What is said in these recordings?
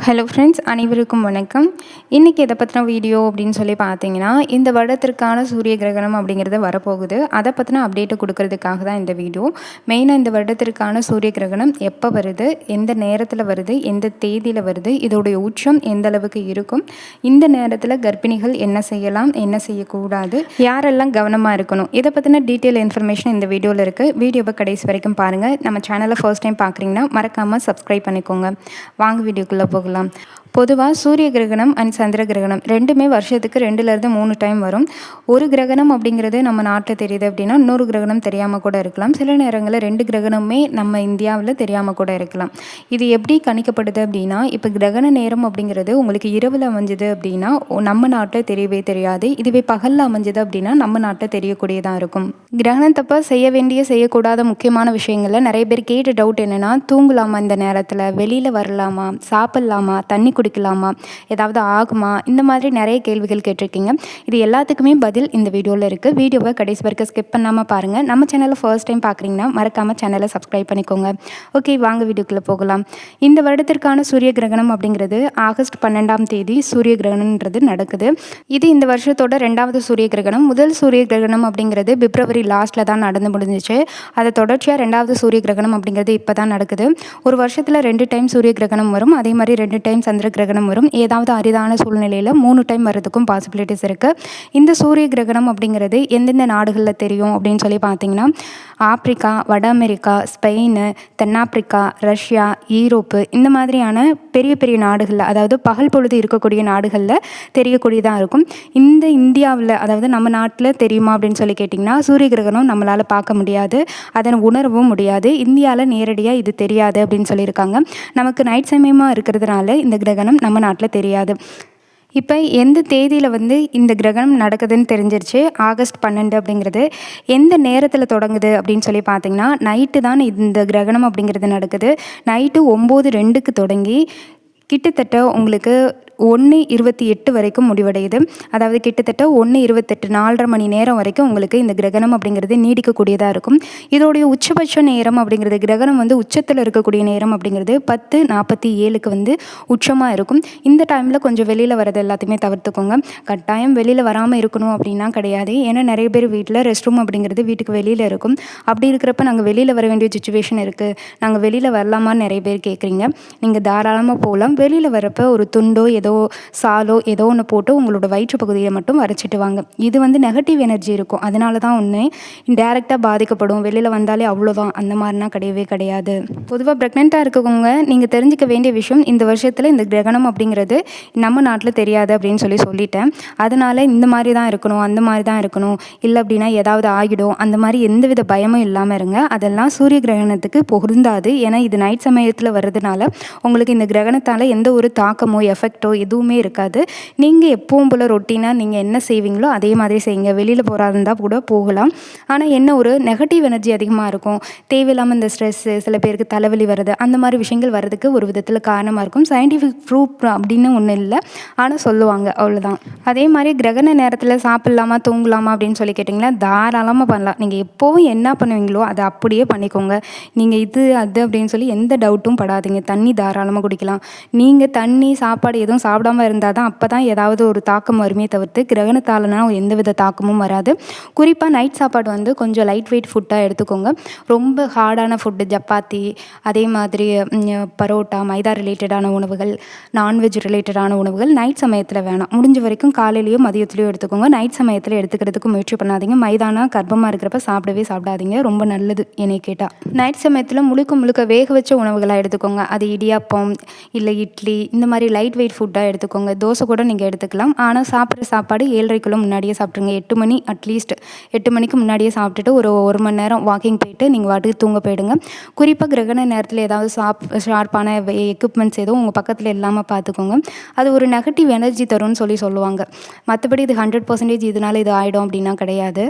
Hello friends, அனைவருக்கும் வணக்கம். இன்றைக்கி எதை பற்றின வீடியோ அப்படின்னு சொல்லி பார்த்தீங்கன்னா, இந்த வருடத்திற்கான சூரிய கிரகணம் அப்படிங்கிறது வரப்போகுது. அதை பற்றின அப்டேட்டு கொடுக்கறதுக்காக தான் இந்த வீடியோ. மெயினாக இந்த வருடத்திற்கான சூரிய கிரகணம் எப்போ வருது, எந்த நேரத்தில் வருது, எந்த தேதியில் வருது, இதோடைய உச்சம் எந்த அளவுக்கு இருக்கும், இந்த நேரத்தில் கர்ப்பிணிகள் என்ன செய்யலாம், என்ன செய்யக்கூடாது, யாரெல்லாம் கவனமாக இருக்கணும், இதை பற்றின டீட்டெயில் இன்ஃபர்மேஷன் இந்த வீடியோவில் இருக்குது. வீடியோவை கடைசி வரைக்கும் பாருங்கள். நம்ம சேனலை ஃபர்ஸ்ட் டைம் பார்க்குறீங்கன்னா மறக்காமல் சப்ஸ்கிரைப் பண்ணிக்கோங்க. வாங்க வீடியோக்குள்ளே போகலாம். பொதுவாக சூரிய கிரகணம் அண்ட் சந்திர கிரகணம் ரெண்டுமே வருஷத்துக்கு 2லேருந்து 3 டைம் வரும். ஒரு கிரகணம் அப்படிங்கிறது நம்ம நாட்டில் தெரியுது அப்படின்னா இன்னொரு கிரகணம் தெரியாமல் கூட இருக்கலாம். சில நேரங்களில் 2 கிரகணமே நம்ம இந்தியாவில் தெரியாமல் கூட இருக்கலாம். இது எப்படி கணிக்கப்படுது அப்படின்னா, இப்போ கிரகண நேரம் அப்படிங்கிறது உங்களுக்கு இரவில் அமைஞ்சுது அப்படின்னா நம்ம நாட்டில் தெரியவே தெரியாது. இதுவே பகலில் அமைஞ்சது அப்படின்னா நம்ம நாட்டில் தெரியக்கூடியதாக இருக்கும். கிரகணத்தப்போ செய்ய வேண்டிய செய்யக்கூடாத முக்கியமான விஷயங்களில் நிறைய பேர் கேட்ட டவுட் என்னென்னா, தூங்கலாமா இந்த நேரத்தில், வெளியில் வரலாமா, சாப்பிட்லாமா, தண்ணி குடிக்கலாமா, ஏதாவது ஆகுமா, இந்த மாதிரி நிறைய கேள்விகள் கேட்டிருக்கீங்க. இது எல்லாத்துக்குமே பதில் இந்த வீடியோவில் இருக்குது. வீடியோவை கடைசி வரைக்கும் ஸ்கிப் பண்ணாமல் பாருங்கள். நம்ம சேனலை ஃபர்ஸ்ட் டைம் பார்க்குறீங்கன்னா மறக்காமல் சேனலை சப்ஸ்கிரைப் பண்ணிக்கோங்க. ஓகே, வாங்க வீடியோக்குள்ளே போகலாம். இந்த வருடத்திற்கான சூரிய கிரகணம் அப்படிங்கிறது ஆகஸ்ட் 12ஆம் தேதி சூரிய கிரகணம்ன்றது நடக்குது. இது இந்த வருஷத்தோட 2வது சூரிய கிரகணம். முதல் சூரிய கிரகணம் அப்படிங்கிறது பிப்ரவரி லாஸ்ட்டில் தான் நடந்து முடிஞ்சிச்சு. அதை தொடர்ச்சியாக 2வது சூரிய கிரகணம் அப்படிங்கிறது இப்போ தான் நடக்குது. ஒரு வருஷத்தில் 2 டைம் சூரிய கிரகணம் வரும். அதே மாதிரி 2 டைம் சந்திர கிரகணம் வரும். ஏதாவது அரிதான சூழ்நிலையில் 3 டைம் வர்றதுக்கும் பாசிபிலிட்டிஸ் இருக்குது. இந்த சூரிய கிரகணம் அப்படிங்கிறது எந்தெந்த நாடுகளில் தெரியும் அப்படின்னு சொல்லி பார்த்தீங்கன்னா, ஆப்பிரிக்கா, வட அமெரிக்கா, ஸ்பெயின், தென்னாப்பிரிக்கா, ரஷ்யா, ஈரோப்பு, இந்த மாதிரியான பெரிய பெரிய நாடுகளில், அதாவது பகல் பொழுது இருக்கக்கூடிய நாடுகளில் தெரியக்கூடியதாக இருக்கும். இந்த இந்தியாவில், அதாவது நம்ம நாட்டில் தெரியுமா அப்படின்னு சொல்லி கேட்டிங்கன்னா, சூரிய கிரகணம் நம்மளால் பார்க்க முடியாது, அதை உணரவும் முடியாது. இந்தியாவில் நேரடியாக இது தெரியாது அப்படின்னு சொல்லியிருக்காங்க. நமக்கு நைட் சமயமாக இருக்கிறதுனால இந்த கிரகணம் நம்ம நாட்டில் தெரியாது. இப்போ எந்த தேதியில் இந்த கிரகணம் நடக்குதுன்னு தெரிஞ்சிருச்சு. ஆகஸ்ட் 12 அப்படிங்கிறது எந்த நேரத்தில் தொடங்குது அப்படின்னு சொல்லி பார்த்தீங்கன்னா, நைட்டு தான் இந்த கிரகணம் அப்படிங்கிறது நடக்குது. நைட்டு 9:02க்கு தொடங்கி கிட்டத்தட்ட உங்களுக்கு 1:28 வரைக்கும் முடிவடையுது. அதாவது கிட்டத்தட்ட 1:28 4:30 மணி நேரம் வரைக்கும் உங்களுக்கு இந்த கிரகணம் அப்படிங்கிறது நீடிக்கக்கூடியதாக இருக்கும். இதோடைய உச்சபட்ச நேரம் அப்படிங்கிறது, கிரகணம் உச்சத்தில் இருக்கக்கூடிய நேரம் அப்படிங்கிறது 10:47க்கு உச்சமாக இருக்கும். இந்த டைமில் கொஞ்சம் வெளியில் வரது எல்லாத்தையுமே தவிர்த்துக்கோங்க. கட்டாயம் வெளியில் வராமல் இருக்கணும் அப்படின்னா கிடையாது. ஏன்னா நிறைய பேர் வீட்டில் ரெஸ்ட் ரூம் அப்படிங்கிறது வீட்டுக்கு வெளியில் இருக்கும். அப்படி இருக்கிறப்ப நாங்கள் வெளியில் வர வேண்டிய சுச்சுவேஷன் இருக்குது, நாங்கள் வெளியில் வரலாமான்னு நிறைய பேர் கேட்குறீங்க. நீங்கள் தாராளமாக போகலாம். வெளியில் வரப்போ ஒரு துண்டோ ஏதோ சாலோ ஏதோ ஒன்று போட்டு உங்களோட வயிற்று பகுதியை மட்டும் வரைச்சிட்டு வாங்க. இது நெகட்டிவ் எனர்ஜி இருக்கும். அதனால தான் டைரெக்டாக பாதிக்கப்படும். வெளியில் வந்தாலே அவ்வளோதான், அந்த மாதிரினா கிடையவே கிடையாது. பொதுவாக ப்ரெக்னெண்ட்டாக இருக்கவங்க நீங்கள் தெரிஞ்சிக்க வேண்டிய விஷயம், இந்த வருஷத்தில் இந்த கிரகணம் அப்படிங்கிறது நம்ம நாட்டில் தெரியாது அப்படின்னு சொல்லிட்டேன். அதனால் இந்த மாதிரி தான் இருக்கணும், அந்த மாதிரி தான் இருக்கணும், இல்லை அப்படின்னா ஏதாவது ஆகிடும், அந்த மாதிரி எந்தவித பயமும் இல்லாமல் இருங்க. அதெல்லாம் சூரிய கிரகணத்துக்கு பொருந்தாது. ஏன்னா இது நைட் சமயத்தில் வர்றதுனால உங்களுக்கு இந்த கிரகணத்தால் எந்த ஒரு தாக்கமோ எஃபெக்டோ எதுவுமே இருக்காது. நீங்கள் எப்பவும் போல் ரொட்டீனாக நீங்கள் என்ன செய்வீங்களோ அதே மாதிரி செய்யுங்க. வெளியில் போகிறதா இருந்தால் கூட போகலாம். ஆனால் என்ன ஒரு நெகட்டிவ் எனர்ஜி அதிகமாக இருக்கும். தேவையில்லாமல் இந்த ஸ்ட்ரெஸ்ஸு, சில பேருக்கு தலைவலி வருது, அந்த மாதிரி விஷயங்கள் வர்றதுக்கு ஒரு விதத்தில் காரணமாக இருக்கும். சயின்டிஃபிக் ப்ரூஃப் அப்படின்னு ஒன்றும் இல்லை, ஆனால் சொல்லுவாங்க, அவ்வளோதான். அதே மாதிரி கிரகண நேரத்தில் சாப்பிட்லாமா தூங்கலாமா அப்படின்னு சொல்லி கேட்டிங்கன்னா தாராளமாக பண்ணலாம். நீங்கள் எப்போவும் என்ன பண்ணுவீங்களோ அதை அப்படியே பண்ணிக்கோங்க. நீங்கள் இது அது அப்படின்னு சொல்லி எந்த டவுட்டும் படாதீங்க. தண்ணி தாராளமாக குடிக்கலாம். நீங்கள் தண்ணி சாப்பாடு எதுவும் சாப்பிடாமல் இருந்தால் தான் அப்போ தான் ஏதாவது ஒரு தாக்கம் வருமே தவிர்த்து கிரகணத்தாலனா எந்தவித தாக்கமும் வராது. குறிப்பாக நைட் சாப்பாடு கொஞ்சம் லைட் வெயிட் ஃபுட்டாக எடுத்துக்கோங்க. ரொம்ப ஹார்டான ஃபுட்டு, சப்பாத்தி, அதே மாதிரி பரோட்டா, மைதா ரிலேட்டடான உணவுகள், நான்வெஜ் ரிலேட்டடான உணவுகள் நைட் சமயத்தில் வேணாம். முடிஞ்ச வரைக்கும் காலையிலையோ மதியத்துலையோ எடுத்துக்கோங்க. நைட் சமயத்தில் எடுத்துக்கிறதுக்கு முயற்சி பண்ணாதீங்க. மைதானா கர்ப்பமாக இருக்கிறப்ப சாப்பிடாதீங்க, ரொம்ப நல்லது என்னை கேட்டால். நைட் சமயத்தில் முழுக்க வேக வச்ச உணவுகளாக எடுத்துக்கோங்க. அது இடியாப்பம், இல்லை இட்லி, இந்த மாதிரி லைட் வெயிட் ஃபுட்டாக எடுத்துக்கோங்க. தோசை கூட நீங்கள் எடுத்துக்கலாம். ஆனால் சாப்பிட்ற சாப்பாடு 7:30க்குள்ளே முன்னாடியே சாப்பிட்ருங்க. 8 மணி, அட்லீஸ்ட் 8 மணிக்கு முன்னாடியே சாப்பிட்டுட்டு ஒரு மணி நேரம் வாக்கிங் போயிட்டு நீங்கள் வாட்டுக்கு தூங்க போயிடுங்க. குறிப்பாக கிரகண நேரத்தில் ஏதாவது ஷார்ப்பான எக்யூப்மெண்ட்ஸ் எதுவும் உங்கள் பக்கத்தில் இல்லாமல் பார்த்துக்கோங்க. அது ஒரு நெகட்டிவ் எனர்ஜி தரும்னு சொல்லுவாங்க. மற்றபடி இது 100% இதனால் இது ஆகிடும் அப்படின்னா கிடையாது.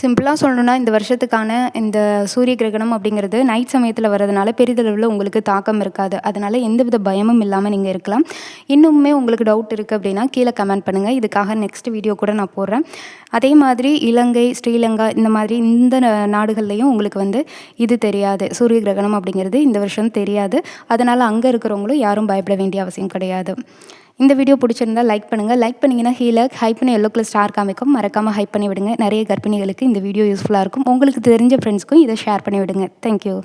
சிம்பிளா சொல்லணும்னா, இந்த வருஷத்துக்கான இந்த சூரிய கிரகணம் அப்படிங்கிறது நைட் சமயத்தில வரதுனால பெரிதளவுல உங்களுக்கு தாக்கம் இருக்காது. அதனால எந்தவித பயமும் இல்லாம நீங்க இருக்கலாம். இன்னுமே உங்களுக்கு டவுட் இருக்கு அப்படின்னா, கீழ கமெண்ட் பண்ணுங்க. இதுக்காக நெக்ஸ்ட் வீடியோ கூட நான் போடுறேன். அதே மாதிரி இலங்கை, ஸ்ரீலங்கா இந்த மாதிரி இந்த நாடுகள்லயும் உங்களுக்கு வந்து இது தெரியாது. சூரிய கிரகணம் அப்படிங்கிறது இந்த வருஷம் தெரியாது. அதனால அங்க இருக்கிறவங்களும் யாரும் பயப்பட வேண்டிய அவசியம் கிடையாது. இந்த வீடியோ பிடிச்சிருந்தா லைக் பண்ணுங்க. லைக் பண்ணீங்கன்னா கீழ ஹைப் பண்ணி எல்லோ கலர் ஸ்டார் காமிக்கும். மறக்காம ஹைப் பண்ணி விடுங்க. நெறைய கர்ப்பிணிகளுக்கு இந்த வீடியோ யூஸ்ஃபுல்லா இருக்கும். உங்களுக்கு தெரிஞ்ச ஃப்ரெண்ட்ஸ்க்கும் இத ஷேர் பண்ணி விடுங்க. Thank you.